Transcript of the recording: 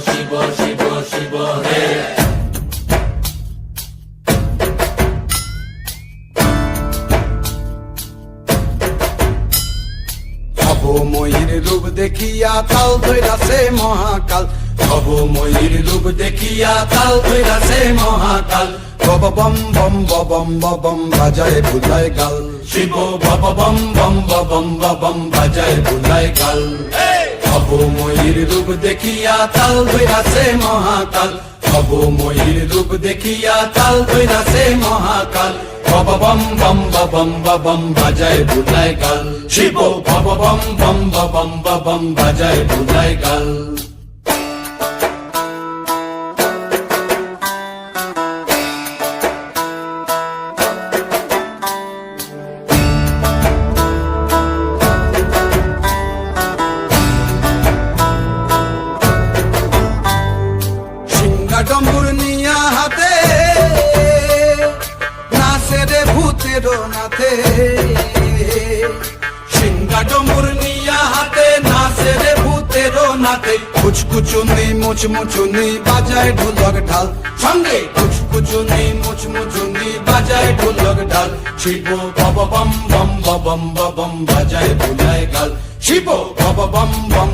শিব শিব শিব হে। ভবময়ীর রূপ দেখিয়া তাল ধৈরাছে মহাকাল, ভবময়ীর রূপ দেখিয়া তাল ধইরাছে মহাকাল। বব বম বম বম বম বাজায় বুলায় গাল, শিব বব বম বম বম বম বাজায় বুলায় গাল। ভবময়ীর রূপ দেখিয়া তাল ধইরাছে মহাকাল, ভবময়ীর রূপ দেখিয়া তাল ধইরাছে মহাকাল। বব বম বম বম বাজায় বুলায় গাল, শিব বব বম বম বম বাজায় বুলায় গাল। ডম্বুর নিয়া হাতে নাচে রে ভূতের নাথে, সিংহা ডমুর নিয়া হাতে নাচে রে ভূতের নাতে। কুচকুচুনি মুচমুচুনি বাজায় ঢোলক ঢাল, সঙ্গে কুচকুচুনি মুচমুচুনি বাজায় ঢোলক ঢাল। শিব বব বম বম বাজায় বুলায় গাল, শিব বব বম বম